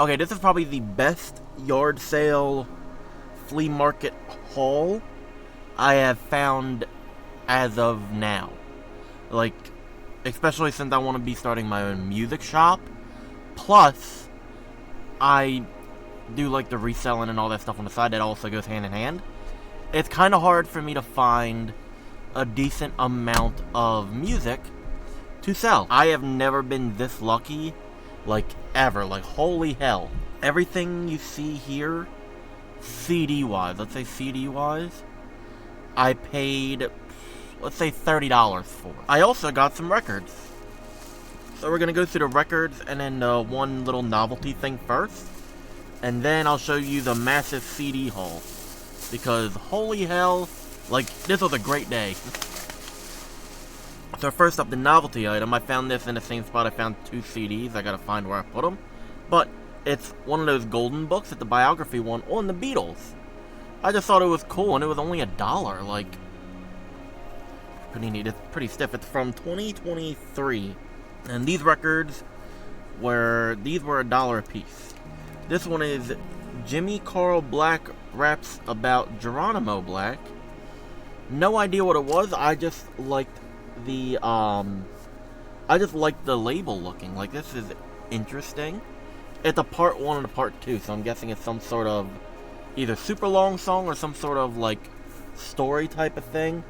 Okay, this is probably the best yard sale flea market haul I have found as of now. Like, especially since I want to be starting my own music shop. Plus, I do like the reselling and all that stuff on the side. That also goes hand in hand. It's kind of hard for me to find a decent amount of music to sell. I have never been this lucky, like, ever. Like, holy hell. Everything you see here, CD-wise, let's say CD-wise, I paid, let's say $30 for. I also got some records. So we're gonna go through the records and then one little novelty thing first. And then I'll show you the massive CD haul. Because, holy hell, like, this was a great day. So first up, the novelty item. I found this in the same spot I found 2 CDs. I gotta find where I put them. But it's one of those golden books. It's the biography one on the Beatles. I just thought it was cool, and it was only $1. Like, pretty neat. It's pretty stiff. It's from 2023. And these records were $1 a piece. This one is Jimmy Carl Black Raps About Geronimo Black. No idea what it was. I just liked the label looking. Like, this is interesting. It's a part 1 and a part 2, so I'm guessing it's some sort of either super long song or some sort of like story type of thing.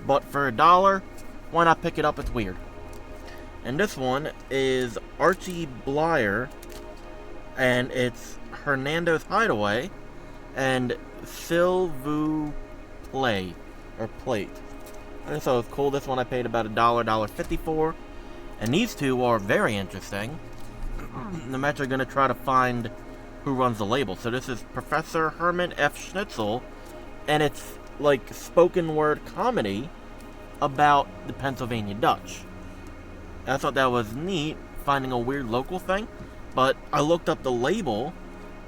But for $1, why not pick it up? It's weird. And this one is Archie Blyer, and it's Hernando's Hideaway and Silvu Play or Plate. I just thought it was cool. This one I paid about $1.50 for. And these two are very interesting. I'm actually going to try to find who runs the label. So this is Professor Herman F. Schnitzel, and it's like spoken word comedy about the Pennsylvania Dutch. I thought that was neat, finding a weird local thing. But I looked up the label,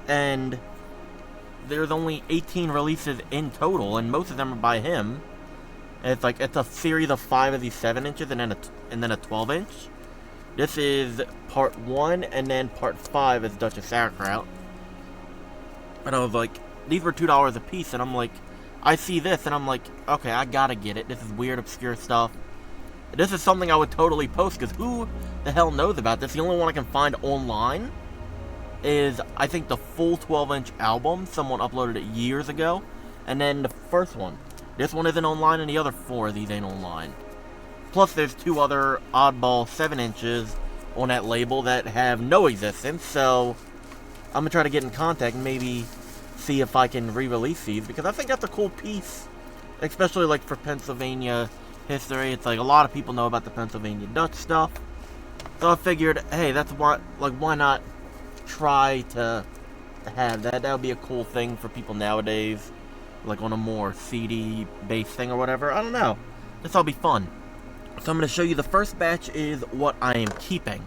and there's only 18 releases in total, and most of them are by him. And it's a series of 5 of these 7 inches, and then a 12 inch. This is part 1, and then part 5 is Dutch of Sauerkraut. And I was like, these were $2 a piece, and I'm like, I see this, and I'm like, okay, I gotta get it. This is weird, obscure stuff. This is something I would totally post, because who the hell knows about this? The only one I can find online is, I think, the full 12-inch album. Someone uploaded it years ago. And then the first one. This one isn't online, and the other 4 of these ain't online. Plus, there's 2 other oddball 7 inches on that label that have no existence, so I'm gonna try to get in contact and maybe see if I can re-release these, because I think that's a cool piece, especially like for Pennsylvania history. It's like a lot of people know about the Pennsylvania Dutch stuff, so I figured, hey, that's why not try to have that? That would be a cool thing for people nowadays, like on a more CD-based thing or whatever. I don't know. This will be fun. So I'm going to show you the first batch is what I am keeping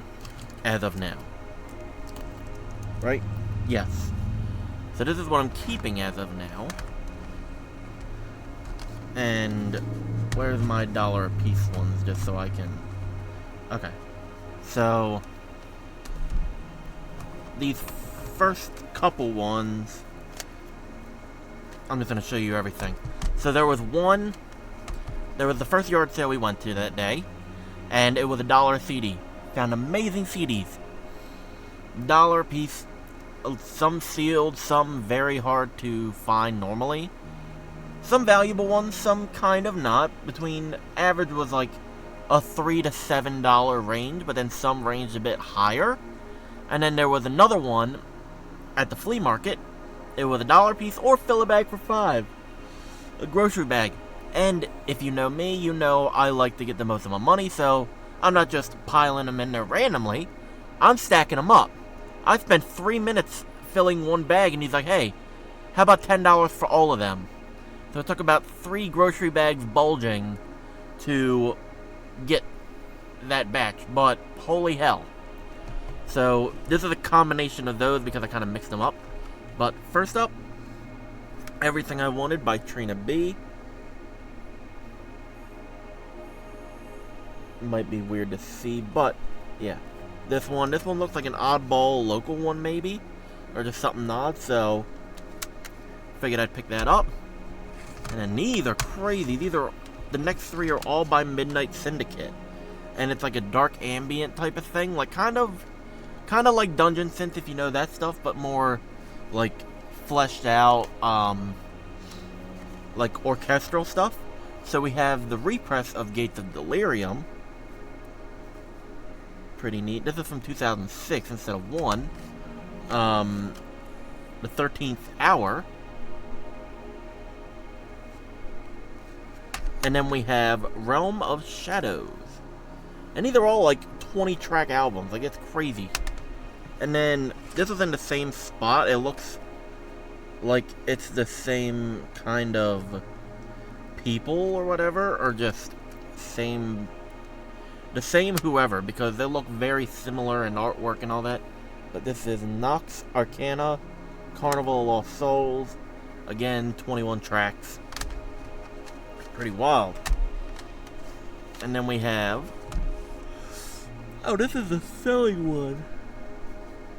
as of now. Right? Yes. So this is what I'm keeping as of now. And where's my $1 a piece ones, just so I can... Okay. So these first couple ones, I'm just going to show you everything. So there was the first yard sale we went to that day, and it was $1 a CD. Found amazing CDs. $1 a piece. Some sealed, some very hard to find normally. Some valuable ones, some kind of not. Between average was like a $3 to $7 range, but then some ranged a bit higher. And then there was another one at the flea market. It was $1 a piece, or fill a bag for $5. A grocery bag. And if you know me, you know I like to get the most of my money, so I'm not just piling them in there randomly. I'm stacking them up. I spent 3 minutes filling one bag, and he's like, hey, how about $10 for all of them? So it took about 3 grocery bags bulging to get that batch, but holy hell. So this is a combination of those because I kind of mixed them up. But first up, Everything I Wanted by Trina B. Might be weird to see, but yeah. This one looks like an oddball local one, maybe. or just something odd, so figured I'd pick that up. And then these are crazy. The next three are all by Midnight Syndicate, and it's like a dark ambient type of thing, like kind of like Dungeon Synth, if you know that stuff, but more like fleshed out, like orchestral stuff. So we have the repress of Gates of Delirium. Pretty neat. This is from 2006 instead of 1. The 13th Hour. And then we have Realm of Shadows. And these are all like 20-track albums. Like, it's crazy. And then this is in the same spot. It looks like it's the same kind of people or whatever, or just the same whoever, because they look very similar in artwork and all that. But this is Nox Arcana, Carnival of Lost Souls. Again, 21 tracks. Pretty wild. And then we have... oh, this is the selling one.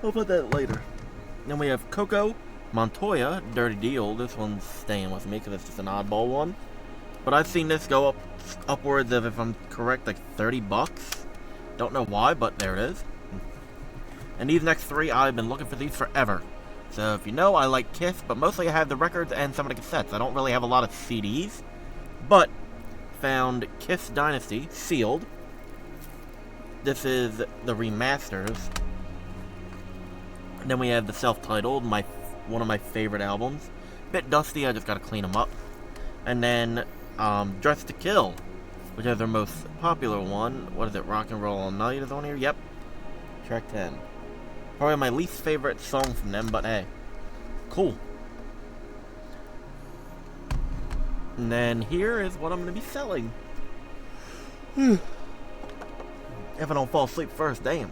I'll put that later. Then we have Coco, Montoya, Dirty Deal. This one's staying with me because it's just an oddball one. But I've seen this go upwards of, if I'm correct, like $30. Don't know why, but there it is. And these next three, I've been looking for these forever. So if you know, I like Kiss, but mostly I have the records and some of the cassettes. I don't really have a lot of CDs. But found Kiss Dynasty sealed. This is the remasters. And then we have the self-titled, one of my favorite albums. Bit dusty, I just gotta clean them up. And then Dressed to Kill, which is their most popular one. What is it? Rock and Roll All Night is on here? Yep. Track 10. Probably my least favorite song from them, but hey. Cool. And then here is what I'm going to be selling. If I don't fall asleep first, damn.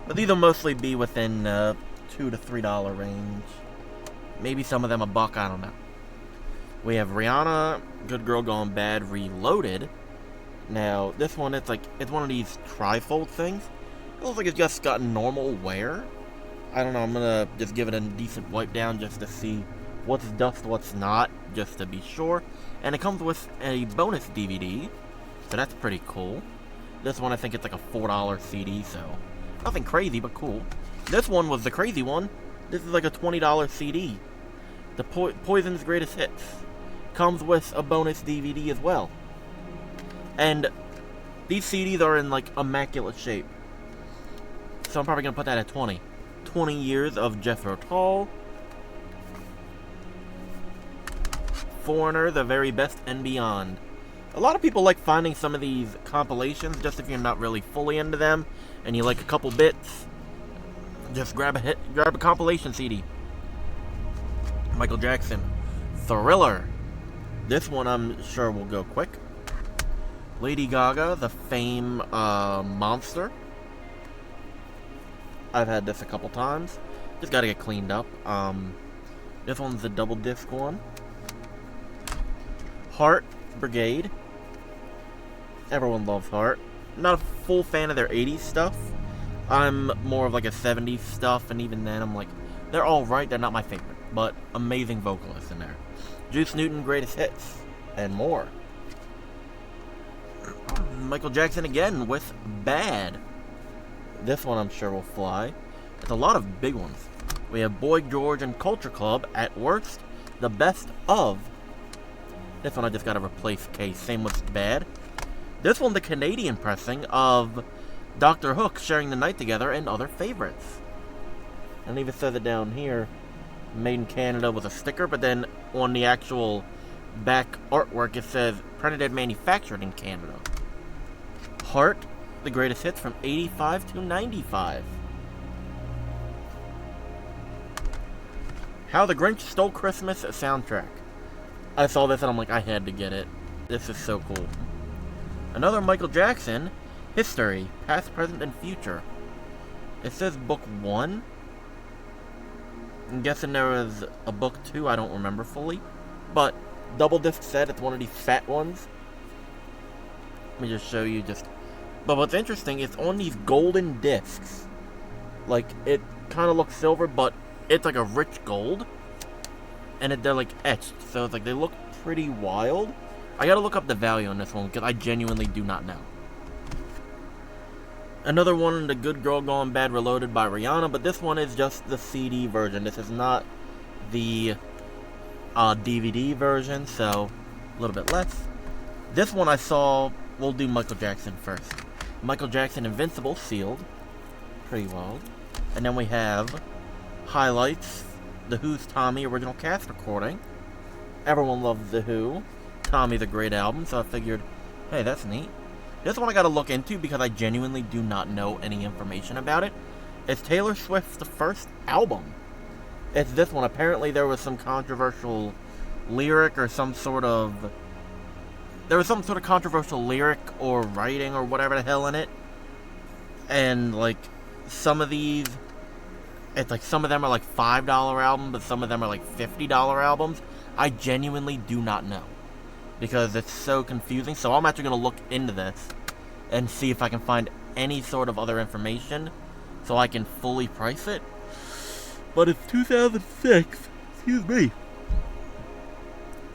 But these will mostly be within $2 to $3 range. Maybe some of them $1, I don't know. We have Rihanna, Good Girl Gone Bad, Reloaded. Now, this one, it's one of these tri-fold things. It looks like it's just got normal wear. I don't know, I'm gonna just give it a decent wipe down just to see what's dust, what's not, just to be sure. And it comes with a bonus DVD, so that's pretty cool. This one, I think it's like a $4 CD, so nothing crazy, but cool. This one was the crazy one. This is like a $20 CD. The Poison's Greatest Hits. Comes with a bonus DVD as well. And these CDs are in like immaculate shape. So I'm probably going to put that at 20. 20 years of Jethro Tull. Foreigner, The Very Best and Beyond. A lot of people like finding some of these compilations, just if you're not really fully into them, and you like a couple bits, just grab a compilation CD. Michael Jackson. Thriller. This one I'm sure will go quick. Lady Gaga, The Fame Monster. I've had this a couple times. Just gotta get cleaned up. This one's the double disc one. Heart Brigade. Everyone loves Heart. Not a full fan of their 80s stuff. I'm more of like a 70s stuff, and even then I'm like, they're alright, they're not my favorite. But amazing vocalists in there. Juice Newton, Greatest Hits, and more. Michael Jackson again with Bad. This one I'm sure will fly. It's a lot of big ones. We have Boy George and Culture Club at worst. The Best of. This one I just gotta replace case. Same with Bad. This one, the Canadian pressing of Dr. Hook, Sharing the Night Together, and Other Favorites. And it even says it down here. Made in Canada with a sticker, but then on the actual back artwork it says printed and manufactured in Canada. Heart, the greatest hits from 85 to 95. How the Grinch Stole Christmas soundtrack. I saw this and I'm like, I had to get it. This is so cool. Another Michael Jackson, History, Past, Present, and Future. It says book 1. I'm guessing there was a book 2, I don't remember fully. But, double disc set, it's one of these fat ones. Let me just show you just But what's interesting is on these golden discs, like, it kind of looks silver, but it's like a rich gold. And they're like etched, so it's like they look pretty wild. I gotta look up the value on this one, because I genuinely do not know. Another one, The Good Girl Gone Bad Reloaded by Rihanna, but this one is just the CD version. This is not the DVD version, so a little bit less. This one I saw, we'll do Michael Jackson first. Michael Jackson Invincible, sealed. Pretty wild. And then we have highlights, The Who's Tommy original cast recording. Everyone loves The Who. Tommy's a great album, so I figured, hey, that's neat. This one I gotta look into because I genuinely do not know any information about it. It's Taylor Swift's first album. It's this one. Apparently there was some controversial lyric or some sort of... There was some sort of controversial lyric or writing or whatever the hell in it. And, like, some of these... It's like some of them are like $5 albums, but some of them are like $50 albums. I genuinely do not know. Because it's so confusing. So I'm actually going to look into this and see if I can find any sort of other information so I can fully price it. But it's 2006. Excuse me.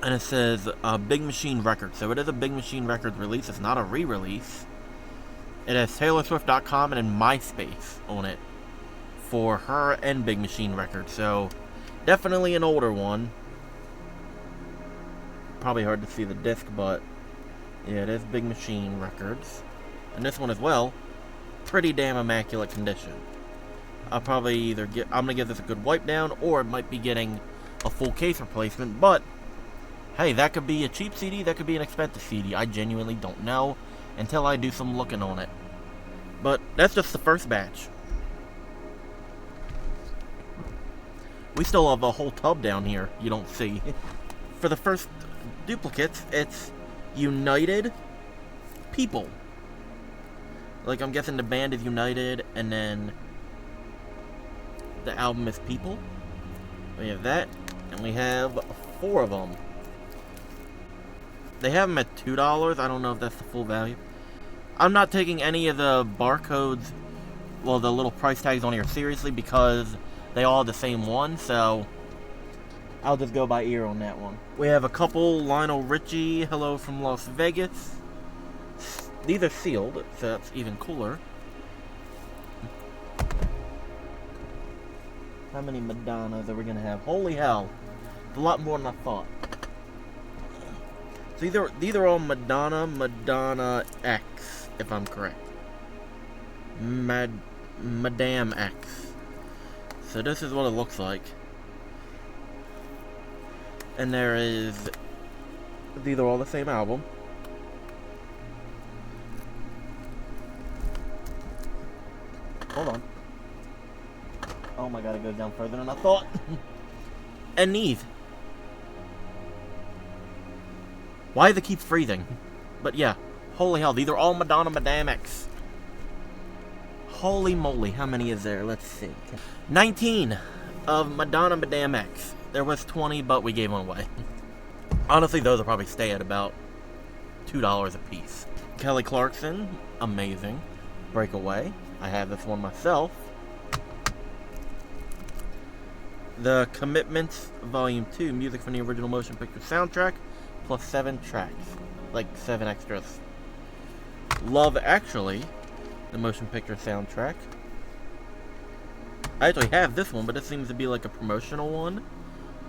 And it says Big Machine Records. So it is a Big Machine Records release. It's not a re-release. It has TaylorSwift.com and then MySpace on it for her and Big Machine Records. So definitely an older one. Probably hard to see the disc, but yeah, it is Big Machine Records. And this one as well, pretty damn immaculate condition. I'll probably either I'm gonna give this a good wipe down, or it might be getting a full case replacement. But hey, that could be a cheap CD, that could be an expensive CD. I genuinely don't know until I do some looking on it. But that's just the first batch. We still have a whole tub down here you don't see. For the first duplicates, it's United People. Like, I'm guessing the band is United, and then the album is People. We have that, and we have 4 of them. They have them at $2. I don't know if that's the full value. I'm not taking any of the barcodes, well, the little price tags on here seriously, because they all have the same one, so I'll just go by ear on that one. We have a couple Lionel Richie, Hello from Las Vegas. These are sealed, so that's even cooler. How many Madonnas are we going to have? Holy hell. It's a lot more than I thought. So these are all Madonna X, if I'm correct. Madame X. So this is what it looks like. And there is... These are all the same album. Hold on. Oh my god, it goes down further than I thought. And these. Why does it keep freezing? But yeah, holy hell, these are all Madonna Madame X. Holy moly, how many is there? Let's see. 19 of Madonna Madame X. There was 20, but we gave one away. Honestly, those will probably stay at about $2 a piece. Kelly Clarkson, amazing. Breakaway. I have this one myself. The Commitments Volume 2, music from the original motion picture soundtrack, plus 7 tracks. Like 7 extras. Love Actually, the motion picture soundtrack. I actually have this one, but it seems to be like a promotional one.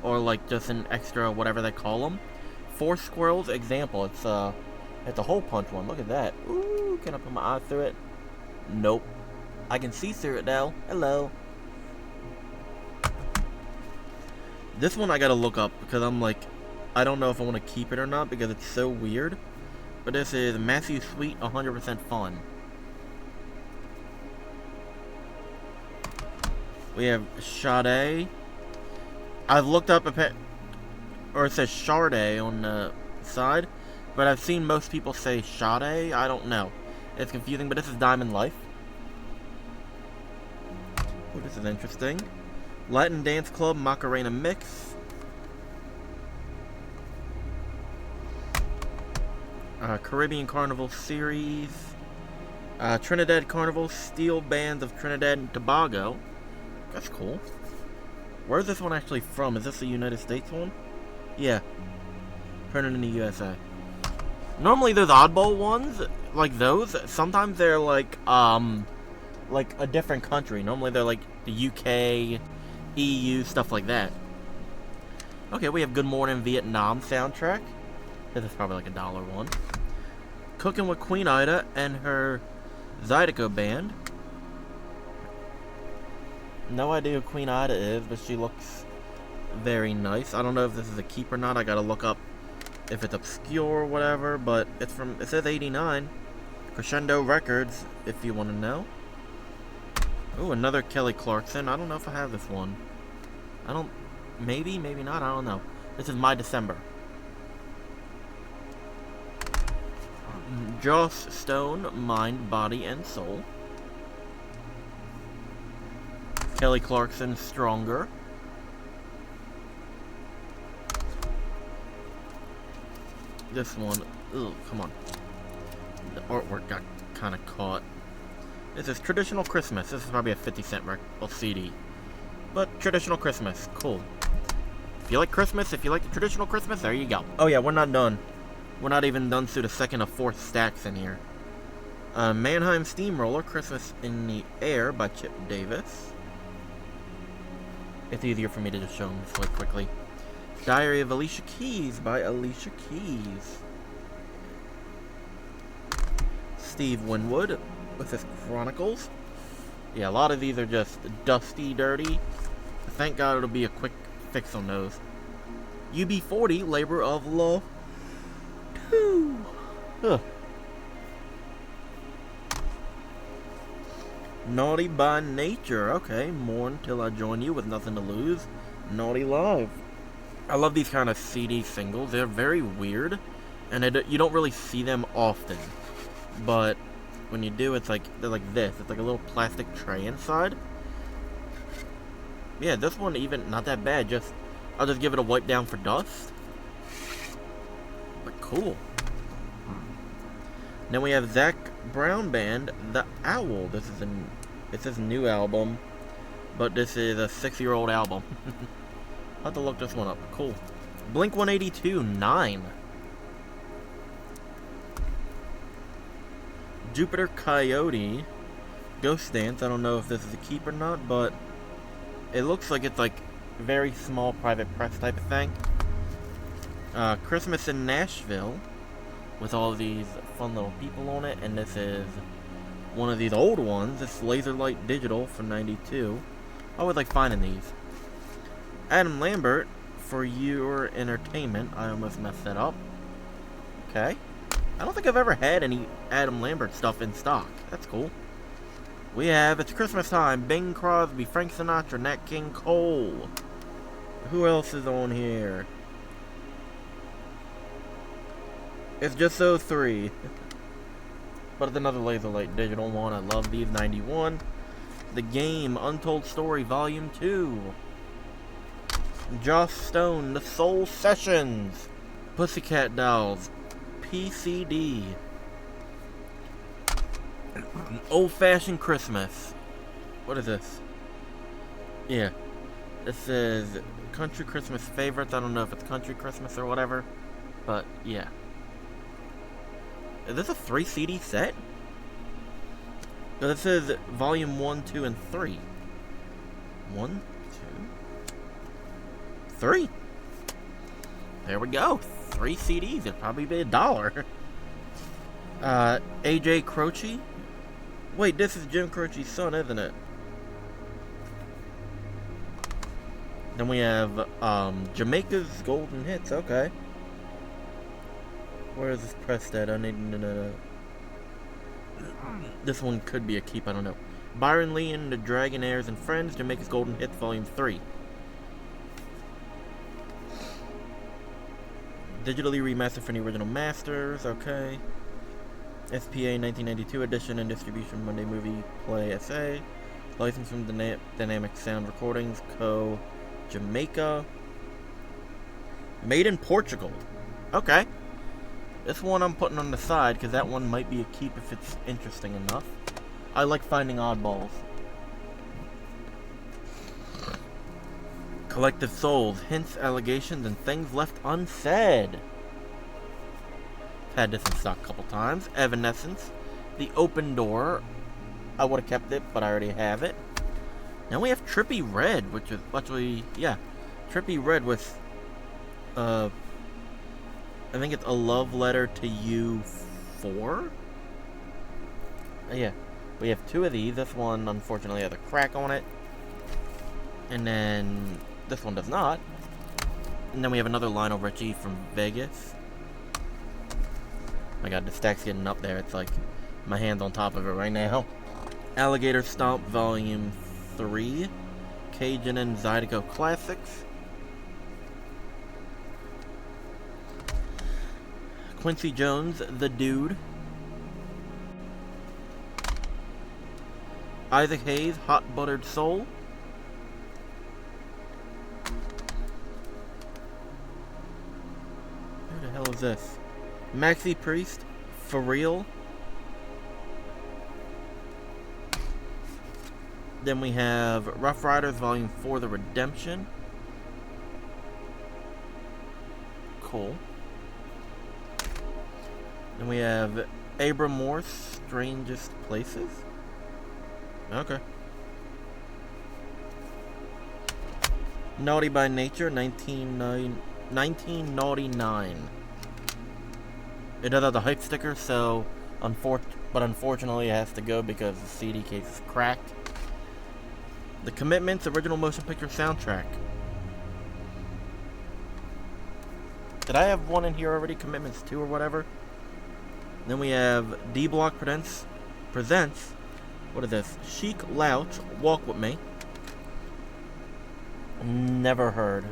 Or like just an extra, whatever they call them. Four Squirrels Example. It's a hole punch one. Look at that. Ooh, can I put my eye through it? Nope. I can see through it now. Hello. This one I gotta look up because I'm like, I don't know if I want to keep it or not because it's so weird. But this is Matthew Sweet 100% Fun. We have Sade. I've looked up or it says Sade on the side, but I've seen most people say Sade. I don't know. It's confusing, but this is Diamond Life. Oh, this is interesting. Latin Dance Club Macarena Mix. Caribbean Carnival Series. Trinidad Carnival, Steel Bands of Trinidad and Tobago. That's cool. Where's this one actually from? Is this a United States one? Yeah. Printed in the USA. Normally those oddball ones, like those, sometimes they're like a different country. Normally they're like the UK, EU, stuff like that. Okay, we have Good Morning Vietnam soundtrack. This is probably like $1 one. Cooking with Queen Ida and her Zydeco band. No idea who Queen Ida is, but she looks very nice. I don't know if this is a keep or not. I gotta look up if it's obscure or whatever, but it says 89. Crescendo Records, if you want to know. Ooh, another Kelly Clarkson. I don't know if I have this one. Maybe not, I don't know. This is My December. Joss Stone, Mind, Body, and Soul. Kelly Clarkson, Stronger. This one, ugh, come on. The artwork got kind of caught. This is Traditional Christmas. This is probably a 50-cent CD. But Traditional Christmas, cool. If you like Christmas, if you like the Traditional Christmas, there you go. Oh yeah, we're not done. We're not even done through the second of 4 stacks in here. Mannheim Steamroller, Christmas in the Air by Chip Davis. It's easier for me to just show them this way quickly. Diary of Alicia Keys by Alicia Keys. Steve Winwood with his Chronicles. Yeah, a lot of these are just dusty, dirty. Thank God it'll be a quick fix on those. UB40, Labor of Love 2. Huh. Naughty by Nature. Okay, Mourn Till I Join You with Nothing to Lose. Naughty Live. I love these kind of CD singles. They're very weird, and you don't really see them often. But when you do, it's like they're like this. It's like a little plastic tray inside. Yeah, this one even not that bad. I'll just give it a wipe down for dust. But cool. Then we have Zach Brown Band, The Owl. This is a new album, but this is a 6-year-old album. I'll have to look this one up. Cool. Blink-182, 9. Jupiter Coyote, Ghost Dance. I don't know if this is a keep or not, but it looks like it's like very small private press type of thing. Christmas in Nashville, with all these fun little people on it, and this is one of these old ones. It's Laserlight Digital from '92. I always like finding these. Adam Lambert, For Your Entertainment. I almost messed that up. Okay. I don't think I've ever had any Adam Lambert stuff in stock. That's cool. We have It's Christmas Time, Bing Crosby, Frank Sinatra, Nat King Cole. Who else is on here? It's just those 3. But it's another Laserlight Digital one. I love these. 91. The Game, Untold Story, Volume 2. Joss Stone, The Soul Sessions. Pussycat Dolls, PCD. Old Fashioned Christmas. What is this? Yeah. This is Country Christmas Favorites. I don't know if it's Country Christmas or whatever. But, yeah. Is this a 3 CD set? No, this is Volume 1, 2, and 3. 1, 2, 3. There we go. 3 CDs. It'd probably be $1. AJ Croce. Wait, this is Jim Croce's son, isn't it? Then we have Jamaica's Golden Hits. Okay. Where is this pressed at? I need to know. This one could be a keep, I don't know. Byron Lee and the Dragonaires and Friends, Jamaica's Golden Hits, Volume 3. Digitally remastered from the original masters, okay. SPA 1992 edition and distribution, Monday Movie Play SA. Licensed from Dynamic Sound Recordings, Co. Jamaica. Made in Portugal. Okay. This one I'm putting on the side because that one might be a keep if it's interesting enough. I like finding oddballs. Collective Souls, hints, allegations, and things left unsaid. Had this in stock a couple times. Evanescence, The Open Door. I would have kept it, but I already have it. Now we have Trippy Red, which is actually, yeah, Trippy Red with, I think it's A Love Letter to You 4? Yeah, we have two of these. This one, unfortunately, has a crack on it. And then this one does not. And then we have another Lionel Richie from Vegas. My god, the stack's getting up there. It's like my hand's on top of it right now. Alligator Stomp Volume 3. Cajun and Zydeco Classics. Quincy Jones, The Dude. Isaac Hayes, Hot Buttered Soul. Who the hell is this? Maxi Priest, For Real. Then we have Rough Riders Volume 4, The Redemption. Cool. Then we have Abram Morse, Strangest Places. Okay. Naughty by Nature, 1999. It does have the hype sticker, so unfortunately it has to go because the CD case is cracked. The Commitments original motion picture soundtrack. Did I have one in here already? Commitments 2 or whatever? Then we have D Block presents, what is this? Chic Louch, Walk With Me. Never heard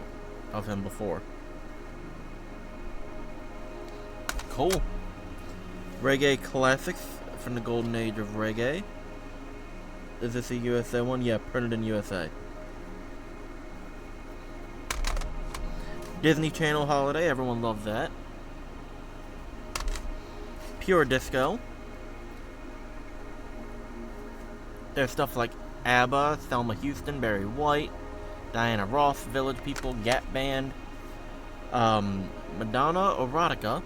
of him before. Cool. Reggae Classics from the golden age of reggae. Is this a USA one? Yeah, printed in USA. Disney Channel Holiday, everyone loves that. Pure Disco. There's stuff like ABBA, Thelma Houston, Barry White, Diana Ross, Village People, Gap Band, Madonna, Erotica,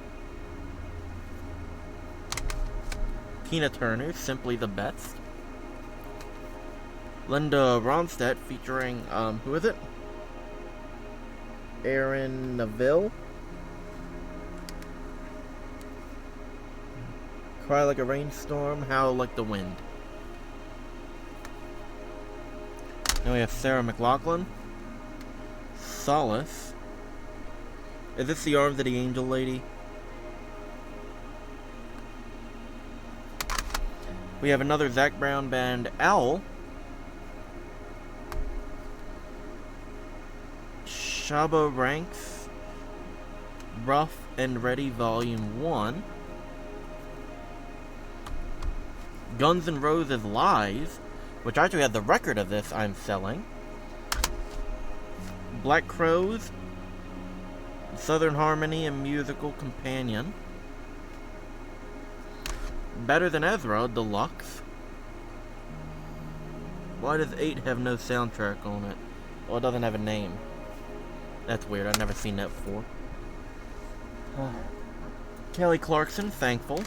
Tina Turner, Simply the Best, Linda Ronstadt featuring, who is it? Aaron Neville. Cry Like a Rainstorm, Howl Like the Wind. Then we have Sarah McLachlan. Solace. Is this the Arms of the Angel lady? We have another Zac Brown band, Owl. Shabba Ranks, Rough and Ready Volume 1. Guns N' Roses Live, which I actually have the record of this I'm selling. Black Crowes, Southern Harmony and Musical Companion. Better Than Ezra Deluxe. Why does 8 have no soundtrack on it? Well, it doesn't have a name. That's weird, I've never seen that before. Kelly Clarkson, Thankful.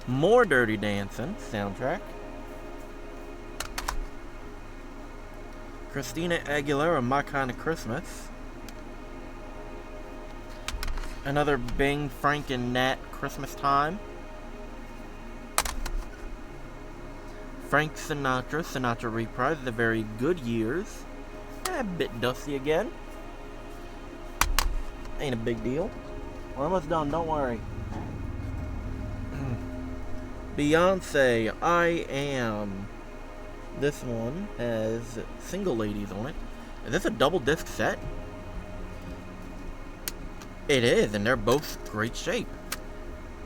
More Dirty Dancing, soundtrack. Christina Aguilera, My Kind of Christmas. Another Bing, Frank, and Nat, Christmas Time. Frank Sinatra, Sinatra Reprise, The Very Good Years. A bit dusty again. Ain't a big deal. We're almost done, don't worry. Beyonce, I Am. This one has single ladies on it. Is this a double disc set? It is, and they're both great shape.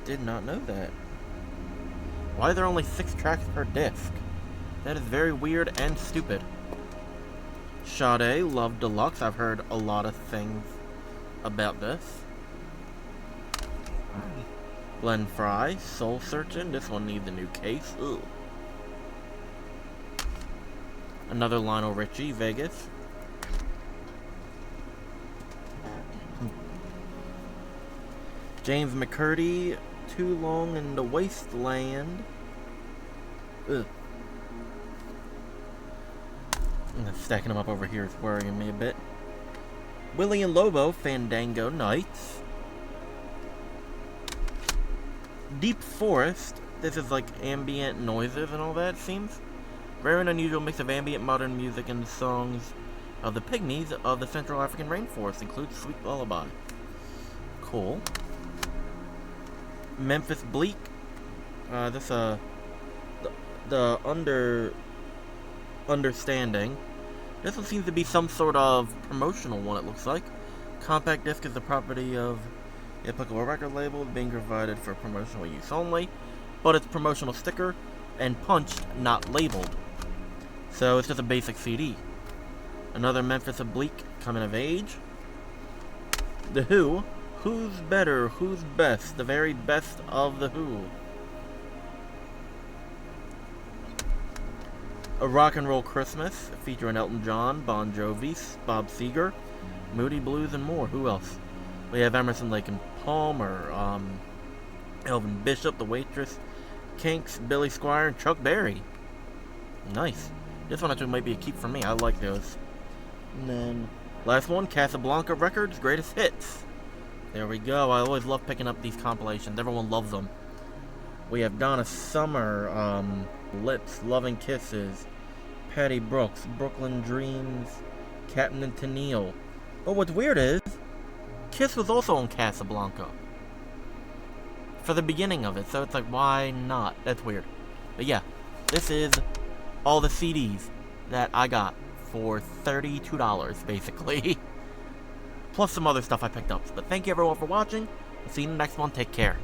Did not know that. Why are there only 6 tracks per disc? That is very weird and stupid. Sade, Love Deluxe. I've heard a lot of things about this. Glenn Fry, Soul Searching. This one needs a new case. Ugh. Another Lionel Richie, Vegas. James McCurdy, Too Long in the Wasteland. Ugh. Stacking them up over here is worrying me a bit. Willie and Lobo, Fandango Nights. Deep Forest. This is like ambient noises and all that, it seems. Rare and unusual mix of ambient modern music and songs of the pygmies of the Central African rainforest. Includes Sweet Lullaby. Cool. Memphis Bleak. The understanding. This one seems to be some sort of promotional one, it looks like. Compact disc is the property of the applicable record label, being provided for promotional use only, but it's promotional sticker and punched, not labeled. So it's just a basic CD. Another Memphis Bleak, Coming of Age. The Who. Who's better? Who's best? The very best of The Who. A Rock and Roll Christmas, featuring Elton John, Bon Jovi, Bob Seger, Moody Blues, and more. Who else? We have Emerson, Lake and Palmer, Elvin Bishop, The Waitress, Kinks, Billy Squier, and Chuck Berry. Nice. This one actually might be a keep for me. I like those. And then, last one, Casablanca Records, Greatest Hits. There we go. I always love picking up these compilations. Everyone loves them. We have Donna Summer, Lips, Loving Kisses, Patty Brooks, Brooklyn Dreams, Captain and Tennille. But what's weird is, Kiss was also on Casablanca. For the beginning of it, so it's like, why not? That's weird. But yeah, this is all the CDs that I got for $32, basically. Plus some other stuff I picked up. But thank you everyone for watching. I'll see you in the next one. Take care.